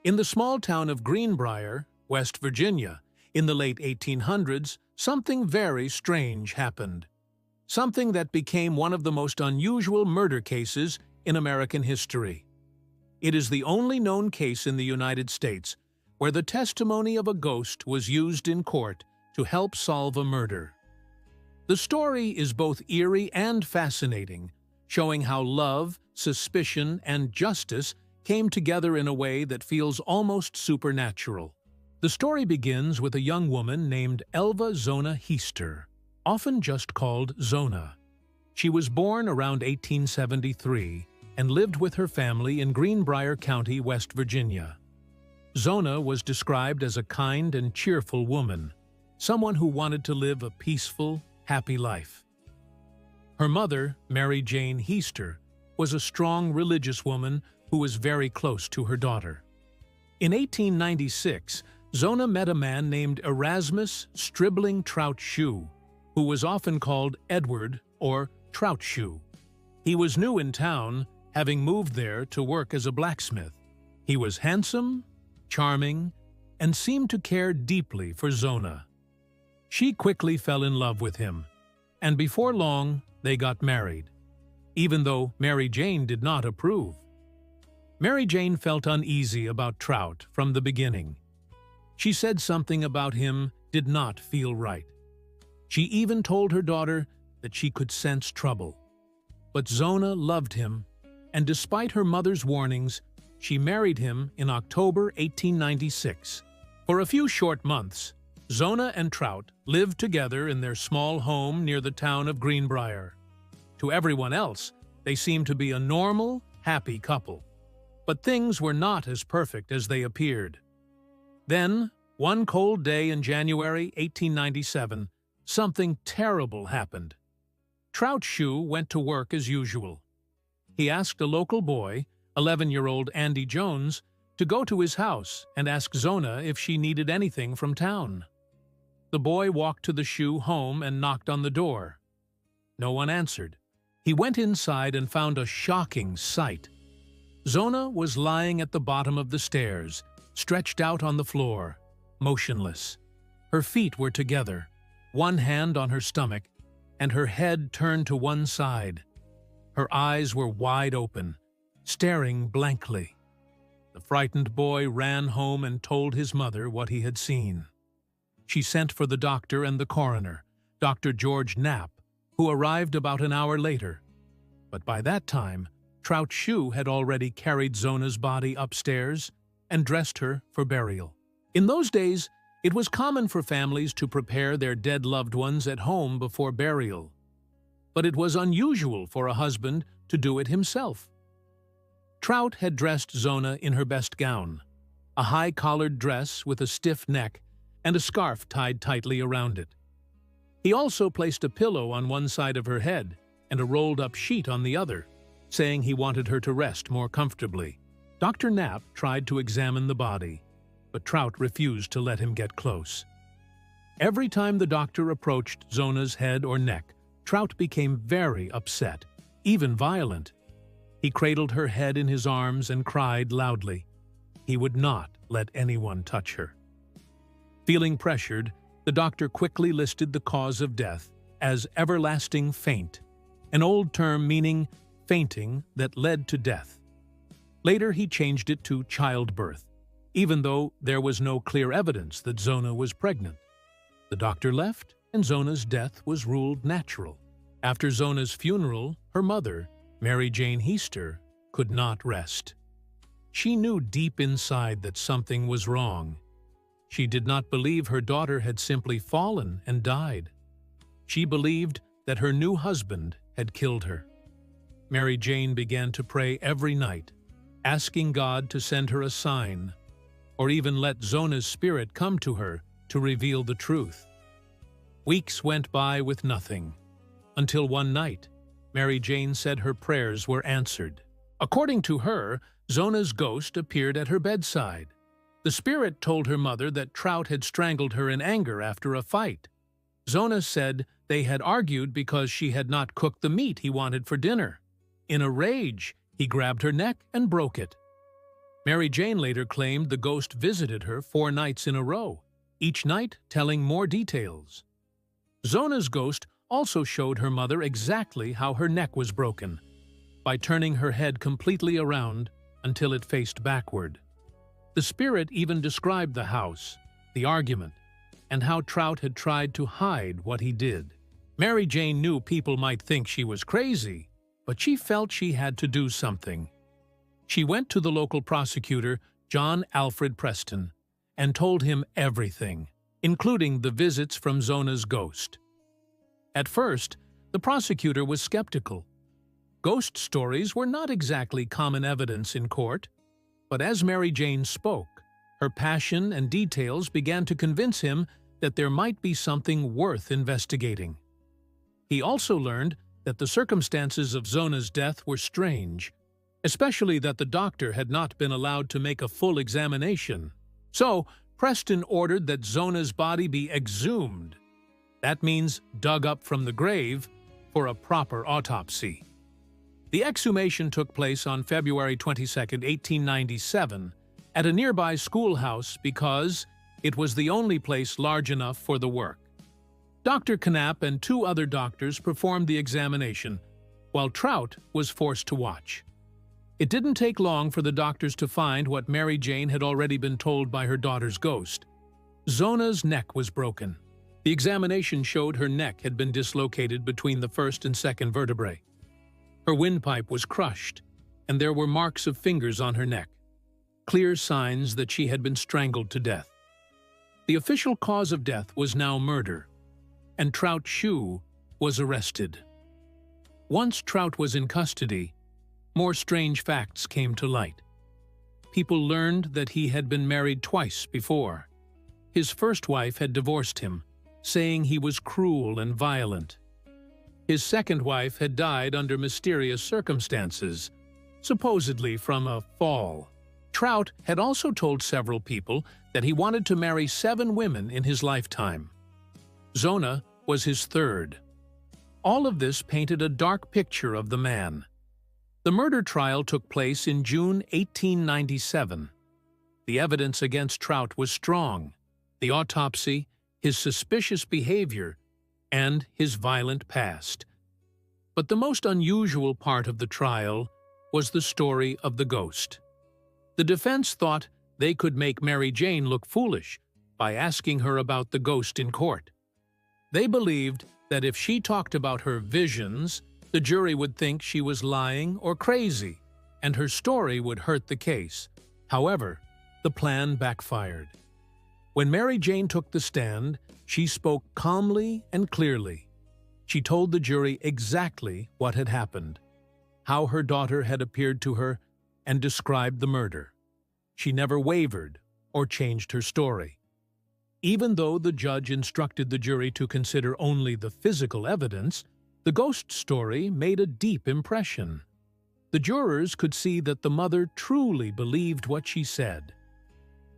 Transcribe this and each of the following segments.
In the small town of Greenbrier, West Virginia, in the late 1800s, something very strange happened. Something that became one of the most unusual murder cases in American history. It is the only known case in the United States where the testimony of a ghost was used in court to help solve a murder. The story is both eerie and fascinating, showing how love, suspicion, and justice came together in a way that feels almost supernatural. The story begins with a young woman named Elva Zona Heaster, often just called Zona. She was born around 1873 and lived with her family in Greenbrier County, West Virginia. Zona was described as a kind and cheerful woman, someone who wanted to live a peaceful, happy life. Her mother, Mary Jane Heaster, was a strong religious woman who was very close to her daughter. In 1896, Zona met a man named Erasmus Stribling Trout Shue, who was often called Edward or Trout Shue. He was new in town, having moved there to work as a blacksmith. He was handsome, charming, and seemed to care deeply for Zona. She quickly fell in love with him, and before long they got married, even though Mary Jane did not approve. Mary Jane felt uneasy about Trout from the beginning. She said something about him did not feel right. She even told her daughter that she could sense trouble. But Zona loved him, and despite her mother's warnings, she married him in October 1896. For a few short months, Zona and Trout lived together in their small home near the town of Greenbrier. To everyone else, they seemed to be a normal, happy couple. But things were not as perfect as they appeared. Then, one cold day in January 1897, something terrible happened. Trout Shue went to work as usual. He asked a local boy, 11-year-old Andy Jones, to go to his house and ask Zona if she needed anything from town. The boy walked to the Shue home and knocked on the door. No one answered. He went inside and found a shocking sight. Zona was lying at the bottom of the stairs, stretched out on the floor, motionless. Her feet were together, one hand on her stomach, and her head turned to one side. Her eyes were wide open, staring blankly. The frightened boy ran home and told his mother what he had seen. She sent for the doctor and the coroner, Dr. George Knapp, who arrived about an hour later. But by that time, Trout Shue had already carried Zona's body upstairs and dressed her for burial. In those days, it was common for families to prepare their dead loved ones at home before burial. But it was unusual for a husband to do it himself. Trout had dressed Zona in her best gown, a high-collared dress with a stiff neck and a scarf tied tightly around it. He also placed a pillow on one side of her head and a rolled-up sheet on the other, saying he wanted her to rest more comfortably. Dr. Knapp tried to examine the body, but Trout refused to let him get close. Every time the doctor approached Zona's head or neck, Trout became very upset, even violent. He cradled her head in his arms and cried loudly. He would not let anyone touch her. Feeling pressured, the doctor quickly listed the cause of death as everlasting faint, an old term meaning fainting that led to death. Later, he changed it to childbirth, even though there was no clear evidence that Zona was pregnant. The doctor left, and Zona's death was ruled natural. After Zona's funeral, her mother, Mary Jane Heaster, could not rest. She knew deep inside that something was wrong. She did not believe her daughter had simply fallen and died. She believed that her new husband had killed her. Mary Jane began to pray every night, asking God to send her a sign, or even let Zona's spirit come to her to reveal the truth. Weeks went by with nothing, until one night, Mary Jane said her prayers were answered. According to her, Zona's ghost appeared at her bedside. The spirit told her mother that Trout had strangled her in anger after a fight. Zona said they had argued because she had not cooked the meat he wanted for dinner. In a rage, he grabbed her neck and broke it. Mary Jane later claimed the ghost visited her 4 nights in a row, each night telling more details. Zona's ghost also showed her mother exactly how her neck was broken, by turning her head completely around until it faced backward. The spirit even described the house, the argument, and how Trout had tried to hide what he did. Mary Jane knew people might think she was crazy, but she felt she had to do something. She went to the local prosecutor, John Alfred Preston, and told him everything, including the visits from Zona's ghost. At first, the prosecutor was skeptical. Ghost stories were not exactly common evidence in court, but as Mary Jane spoke, her passion and details began to convince him that there might be something worth investigating. He also learned that the circumstances of Zona's death were strange, especially that the doctor had not been allowed to make a full examination. So, Preston ordered that Zona's body be exhumed. That means dug up from the grave for a proper autopsy. The exhumation took place on February 22, 1897, at a nearby schoolhouse because it was the only place large enough for the work. Dr. Knapp and 2 other doctors performed the examination, while Trout was forced to watch. It didn't take long for the doctors to find what Mary Jane had already been told by her daughter's ghost. Zona's neck was broken. The examination showed her neck had been dislocated between the first and second vertebrae. Her windpipe was crushed, and there were marks of fingers on her neck, clear signs that she had been strangled to death. The official cause of death was now murder, and Trout Shue was arrested. Once Trout was in custody, more strange facts came to light. People learned that he had been married twice before. His first wife had divorced him, saying he was cruel and violent. His second wife had died under mysterious circumstances, supposedly from a fall. Trout had also told several people that he wanted to marry 7 women in his lifetime. Zona was his third. All of this painted a dark picture of the man. The murder trial took place in June 1897. The evidence against Trout was strong: the autopsy, his suspicious behavior, and his violent past. But the most unusual part of the trial was the story of the ghost. The defense thought they could make Mary Jane look foolish by asking her about the ghost in court. They believed that if she talked about her visions, the jury would think she was lying or crazy, and her story would hurt the case. However, the plan backfired. When Mary Jane took the stand, she spoke calmly and clearly. She told the jury exactly what had happened, how her daughter had appeared to her, and described the murder. She never wavered or changed her story. Even though the judge instructed the jury to consider only the physical evidence, the ghost story made a deep impression. The jurors could see that the mother truly believed what she said.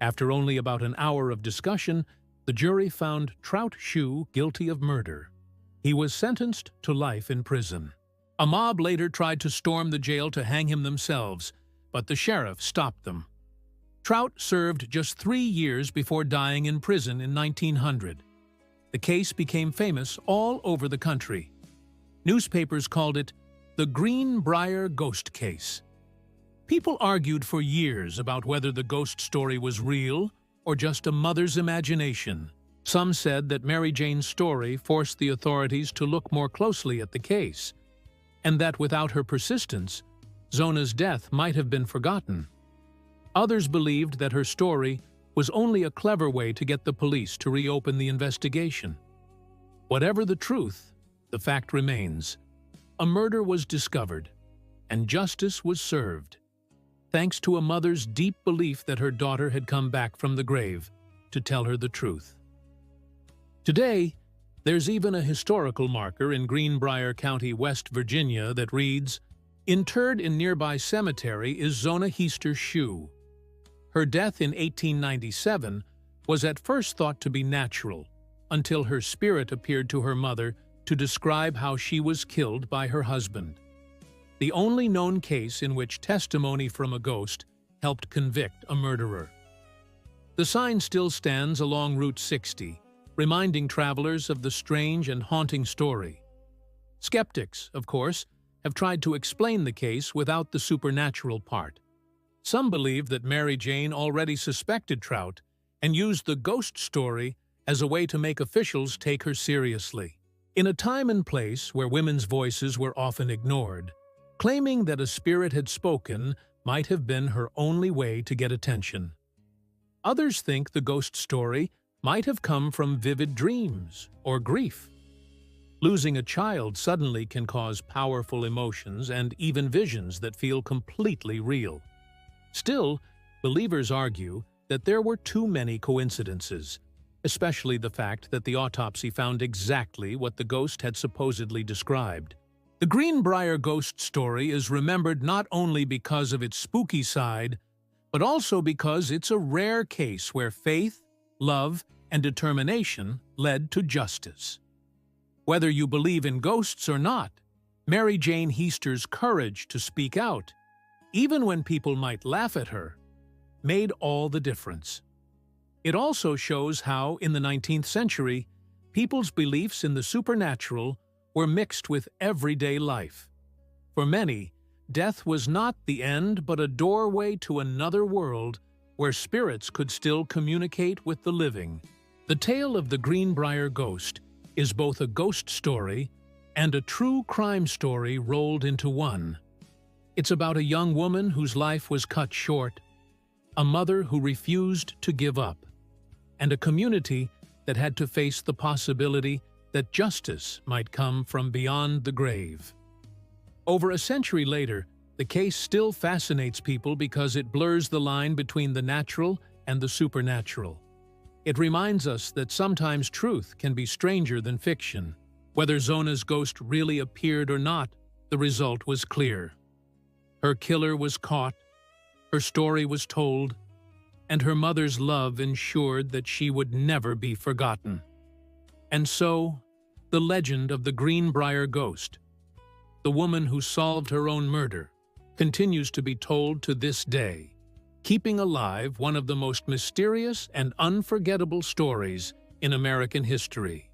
After only about an hour of discussion, the jury found Trout Shue guilty of murder. He was sentenced to life in prison. A mob later tried to storm the jail to hang him themselves, but the sheriff stopped them. Trout served just 3 years before dying in prison in 1900. The case became famous all over the country. Newspapers called it the Greenbrier Ghost case. People argued for years about whether the ghost story was real or just a mother's imagination. Some said that Mary Jane's story forced the authorities to look more closely at the case, and that without her persistence, Zona's death might have been forgotten. Others believed that her story was only a clever way to get the police to reopen the investigation. Whatever the truth, the fact remains: a murder was discovered, and justice was served, thanks to a mother's deep belief that her daughter had come back from the grave to tell her the truth. Today, there's even a historical marker in Greenbrier County, West Virginia that reads, "Interred in nearby cemetery is Zona Heaster Shue. Her death in 1897 was at first thought to be natural, until her spirit appeared to her mother to describe how she was killed by her husband." The only known case in which testimony from a ghost helped convict a murderer. The sign still stands along Route 60, reminding travelers of the strange and haunting story. Skeptics, of course, have tried to explain the case without the supernatural part. Some believe that Mary Jane already suspected Trout and used the ghost story as a way to make officials take her seriously. In a time and place where women's voices were often ignored, claiming that a spirit had spoken might have been her only way to get attention. Others think the ghost story might have come from vivid dreams or grief. Losing a child suddenly can cause powerful emotions and even visions that feel completely real. Still, believers argue that there were too many coincidences, especially the fact that the autopsy found exactly what the ghost had supposedly described. The Greenbrier Ghost story is remembered not only because of its spooky side, but also because it's a rare case where faith, love, and determination led to justice. Whether you believe in ghosts or not, Mary Jane Heaster's courage to speak out, even when people might laugh at her, made all the difference. It also shows how, in the 19th century, people's beliefs in the supernatural were mixed with everyday life. For many, death was not the end but a doorway to another world where spirits could still communicate with the living. The tale of the Greenbrier Ghost is both a ghost story and a true crime story rolled into one. It's about a young woman whose life was cut short, a mother who refused to give up, and a community that had to face the possibility that justice might come from beyond the grave. Over a century later, the case still fascinates people because it blurs the line between the natural and the supernatural. It reminds us that sometimes truth can be stranger than fiction. Whether Zona's ghost really appeared or not, the result was clear. Her killer was caught, her story was told, and her mother's love ensured that she would never be forgotten. And so, the legend of the Greenbrier Ghost, the woman who solved her own murder, continues to be told to this day, keeping alive one of the most mysterious and unforgettable stories in American history.